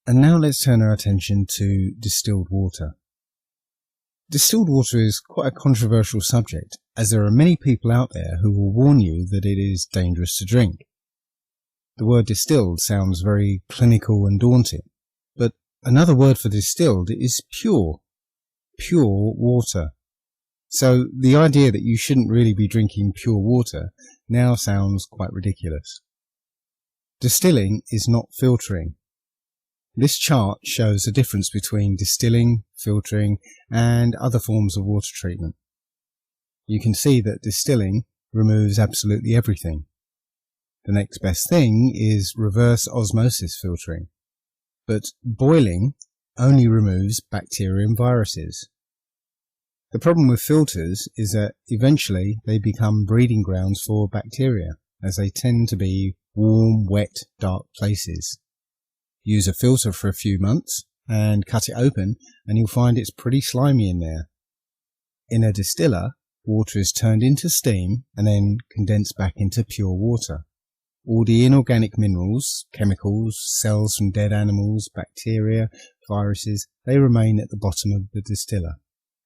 And now let's turn our attention to distilled water. Distilled water is quite a controversial subject, as there are many people out there who will warn you that it is dangerous to drink. The word distilled sounds very clinical and daunting, but another word for distilled is pure water. So the idea that you shouldn't really be drinking pure water now sounds quite ridiculous. Distilling is not filtering. This chart shows the difference between distilling, filtering, and other forms of water treatment. You can see that distilling removes absolutely everything. The next best thing is reverse osmosis filtering, but boiling only removes bacteria and viruses. The problem with filters is that eventually they become breeding grounds for bacteria, as they tend to be warm, wet, dark places. Use a filter for a few months and cut it open and you'll find it's pretty slimy in there. In a distiller, water is turned into steam and then condensed back into pure water. All the inorganic minerals, chemicals, cells from dead animals, bacteria, viruses, they remain at the bottom of the distiller.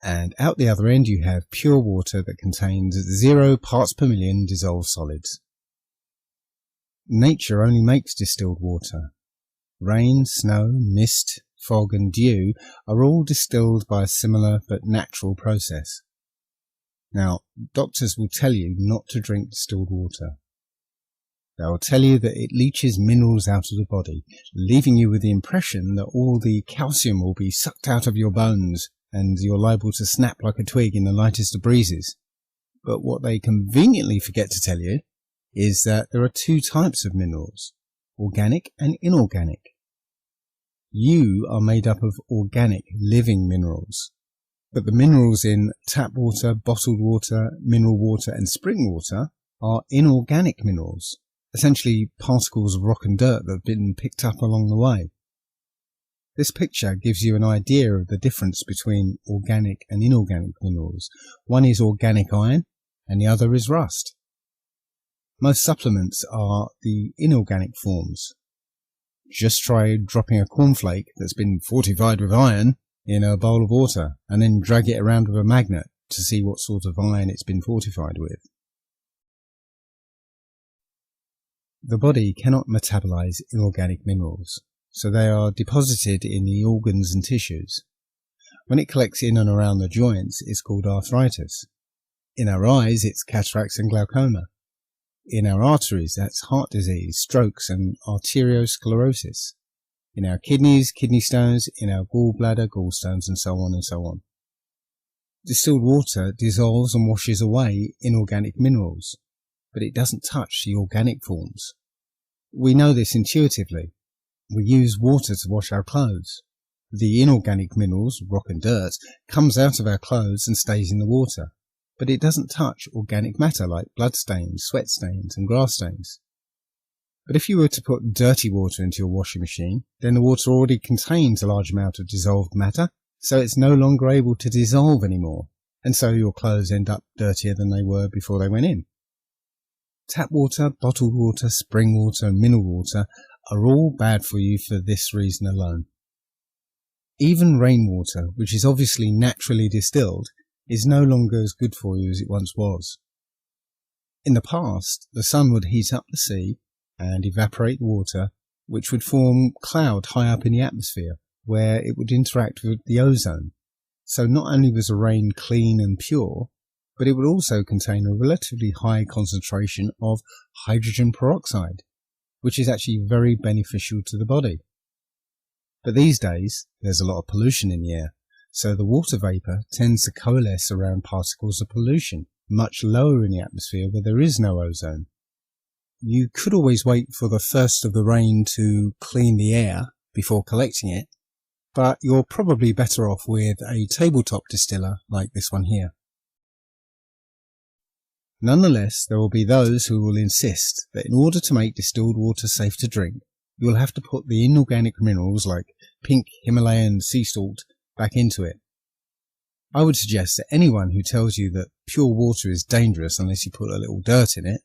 And out the other end you have pure water that contains 0 parts per million dissolved solids. Nature only makes distilled water. Rain, snow, mist, fog and dew are all distilled by a similar but natural process. Now, doctors will tell you not to drink distilled water. They will tell you that it leaches minerals out of the body, leaving you with the impression that all the calcium will be sucked out of your bones and you're liable to snap like a twig in the lightest of breezes. But what they conveniently forget to tell you is that there are 2 types of minerals, organic and inorganic. You are made up of organic, living minerals, but the minerals in tap water, bottled water, mineral water and spring water are inorganic minerals, essentially particles of rock and dirt that have been picked up along the way. This picture gives you an idea of the difference between organic and inorganic minerals. One is organic iron and the other is rust. Most supplements are the inorganic forms. Just try dropping a cornflake that's been fortified with iron in a bowl of water and then drag it around with a magnet to see what sort of iron it's been fortified with. The body cannot metabolize inorganic minerals, so they are deposited in the organs and tissues. When it collects in and around the joints, it's called arthritis. In our eyes, it's cataracts and glaucoma. In our arteries, that's heart disease, strokes and arteriosclerosis. In our kidneys, kidney stones, in our gallbladder, gallstones and so on and so on. Distilled water dissolves and washes away inorganic minerals, but it doesn't touch the organic forms. We know this intuitively. We use water to wash our clothes. The inorganic minerals, rock and dirt, comes out of our clothes and stays in the water. But it doesn't touch organic matter like blood stains, sweat stains and grass stains. But if you were to put dirty water into your washing machine, then the water already contains a large amount of dissolved matter, so it's no longer able to dissolve anymore, and so your clothes end up dirtier than they were before they went in. Tap water, bottled water, spring water and mineral water are all bad for you for this reason alone. Even rainwater, which is obviously naturally distilled, is no longer as good for you as it once was. In the past, the sun would heat up the sea and evaporate water, which would form cloud high up in the atmosphere, where it would interact with the ozone. So not only was the rain clean and pure, but it would also contain a relatively high concentration of hydrogen peroxide, which is actually very beneficial to the body. But these days, there's a lot of pollution in the air, so the water vapour tends to coalesce around particles of pollution, much lower in the atmosphere where there is no ozone. You could always wait for the first of the rain to clean the air before collecting it, but you're probably better off with a tabletop distiller like this one here. Nonetheless, there will be those who will insist that in order to make distilled water safe to drink, you will have to put the inorganic minerals like pink Himalayan sea salt back into it. I would suggest that anyone who tells you that pure water is dangerous unless you put a little dirt in it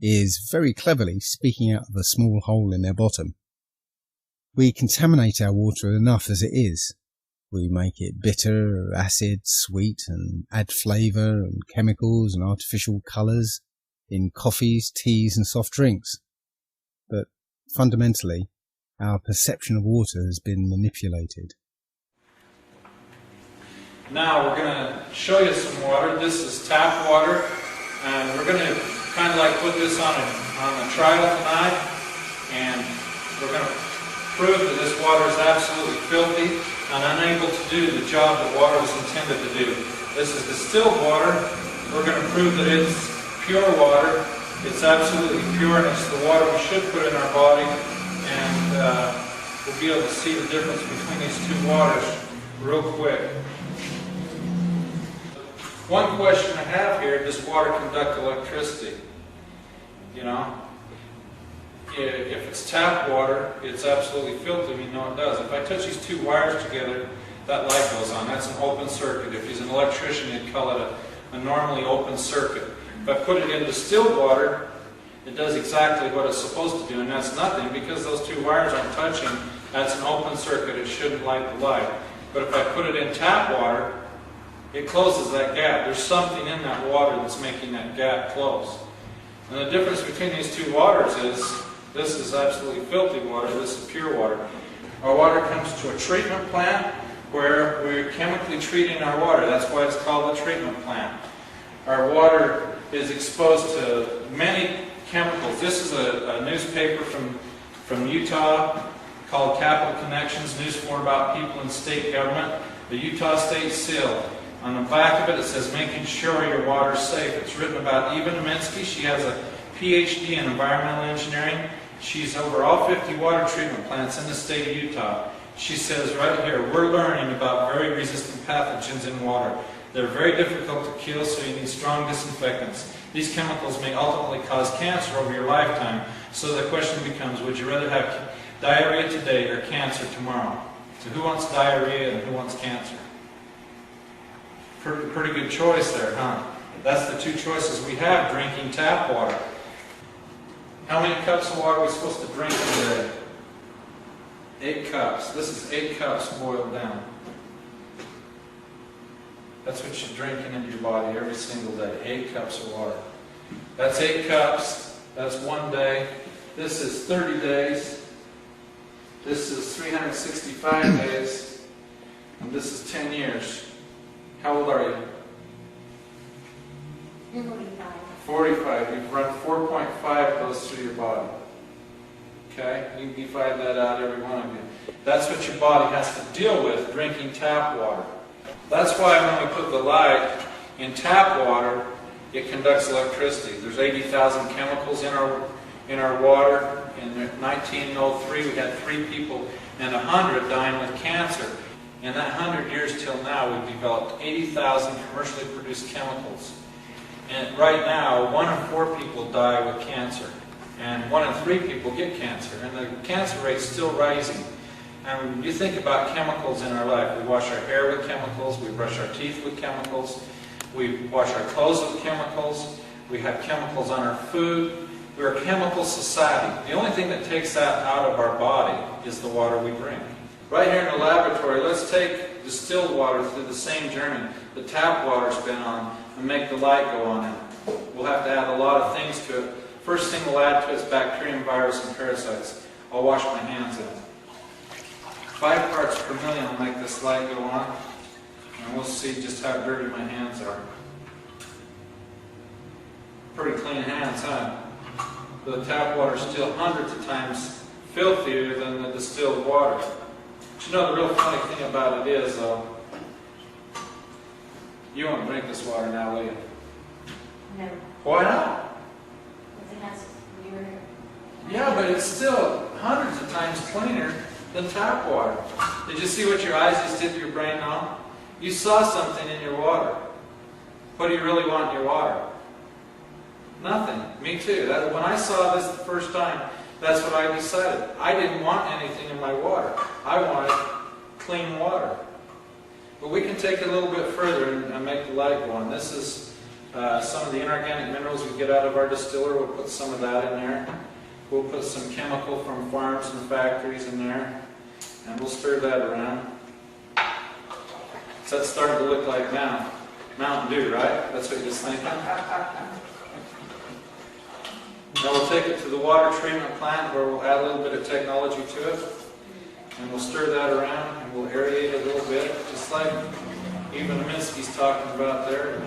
is very cleverly speaking out of a small hole in their bottom. We contaminate our water enough as it is. We make it bitter, acid, sweet, and add flavour and chemicals and artificial colours in coffees, teas and soft drinks. But fundamentally, our perception of water has been manipulated. Now we're going to show you some water. This is tap water, and we're going to kind of like put this on a trial tonight, and we're going to prove that this water is absolutely filthy and unable to do the job that water was intended to do. This is distilled water. We're going to prove that it's pure water. It's absolutely pure, and it's the water we should put in our body, and we'll be able to see the difference between these two waters real quick. One question I have here, does water conduct electricity? You know, if it's tap water, it's absolutely filthy. We know it does. If I touch these two wires together, that light goes on. That's an open circuit. If he's an electrician, he'd call it a normally open circuit. If I put it in distilled water, it does exactly what it's supposed to do, and that's nothing because those two wires aren't touching. That's an open circuit. It shouldn't light the light. But if I put it in tap water, it closes that gap. There's something in that water that's making that gap close. And the difference between these two waters is this is absolutely filthy water, this is pure water. Our water comes to a treatment plant where we're chemically treating our water. That's why it's called a treatment plant. Our water is exposed to many chemicals. This is a newspaper from Utah called Capital Connections, news for about people in state government. The Utah State Seal. On the back of it, it says, making sure your water is safe. It's written about Eva Neminsky. She has a PhD in environmental engineering. She's over all 50 water treatment plants in the state of Utah. She says right here, we're learning about very resistant pathogens in water. They're very difficult to kill, so you need strong disinfectants. These chemicals may ultimately cause cancer over your lifetime. So the question becomes, would you rather have diarrhea today or cancer tomorrow? So who wants diarrhea and who wants cancer? Pretty good choice there, huh? That's the two choices we have, drinking tap water. How many cups of water are we supposed to drink today? 8 cups. This is 8 cups boiled down. That's what you're drinking into your body every single day. 8 cups of water. That's 8 cups. That's 1 day. This is 30 days. This is 365 days. And this is 10 years. How old are you? 45. 45. You've run 4.5 goes through your body. Okay? You can divide that out, every one of you. That's what your body has to deal with, drinking tap water. That's why when we put the light in tap water, it conducts electricity. There's 80,000 chemicals in our water. In 1903, we had 3 people and 100 dying with cancer. In that 100 years till now, we've developed 80,000 commercially produced chemicals. And right now, 1 in 4 people die with cancer. And 1 in 3 people get cancer. And the cancer rate's still rising. And when you think about chemicals in our life, we wash our hair with chemicals, we brush our teeth with chemicals, we wash our clothes with chemicals, we have chemicals on our food. We're a chemical society. The only thing that takes that out of our body is the water we drink. Right here in the laboratory, let's take distilled water through the same journey the tap water's been on and make the light go on it. We'll have to add a lot of things to it. First thing we'll add to it is bacterium, virus, and parasites. I'll wash my hands in it. 5 parts per million will make this light go on, and we'll see just how dirty my hands are. Pretty clean hands, huh? But the tap water is still hundreds of times filthier than the distilled water. But you know the real funny thing about it is, though, you won't drink this water now, will you? No. Why not? Because it has urine. Yeah, but it's still hundreds of times cleaner than tap water. Did you see what your eyes just did to your brain now? You saw something in your water. What do you really want in your water? Nothing. Me too. When I saw this the first time, that's what I decided. I didn't want anything in my water. I wanted clean water. But we can take it a little bit further and make the light go on. This is some of the inorganic minerals we get out of our distiller. We'll put some of that in there. We'll put some chemical from farms and factories in there, and we'll stir that around. So that's starting to look like Mountain Dew, right? That's what you're just thinking? Now we'll take it to the water treatment plant where we'll add a little bit of technology to it, and we'll stir that around, and we'll aerate it a little bit, just like even Minsky's talking about there.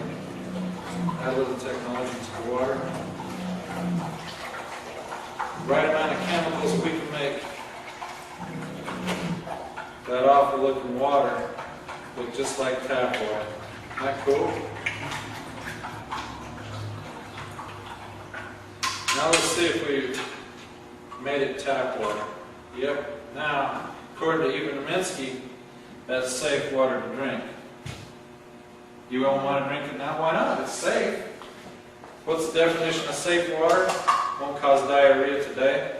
Add a little technology to the water. Right amount of chemicals, we can make that awful looking water look just like tap water. Isn't that cool? Now let's see if we made it tap water. Yep. Now, according to even Minsky, that's safe water to drink. You won't want to drink it now? Why not? It's safe. What's the definition of safe water? Won't cause diarrhea today.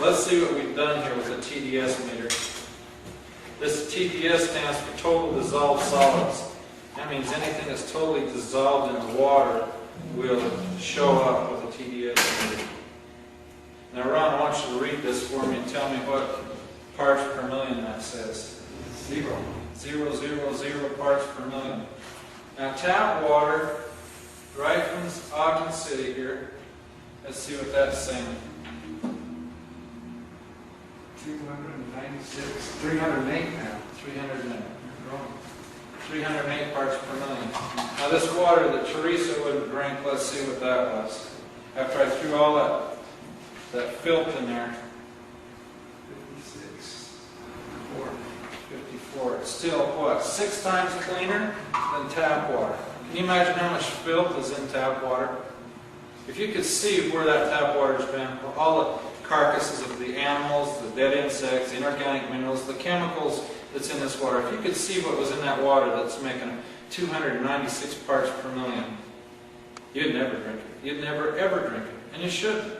Let's see what we've done here with the TDS meter. This TDS stands for total dissolved solids. That means anything that's totally dissolved in the water will show up with a TDS meter. Now Ron, I want you to read this for me and tell me what parts per million that says. 0. 0, 0, 0 parts per million. Now tap water, right from Ogden City here, let's see what that's saying. 296, 308 now. 308. 308 parts per million. Now this water that Teresa wouldn't drink, let's see what that was. After I threw all that filth in there. 56. 54. It's still, what, 6 times cleaner than tap water. Can you imagine how much filth is in tap water? If you could see where that tap water's been, all the carcasses of the animals, the dead insects, the inorganic minerals, the chemicals that's in this water, if you could see what was in that water that's making 296 parts per million, you'd never drink it. You'd never ever drink it. And you shouldn't.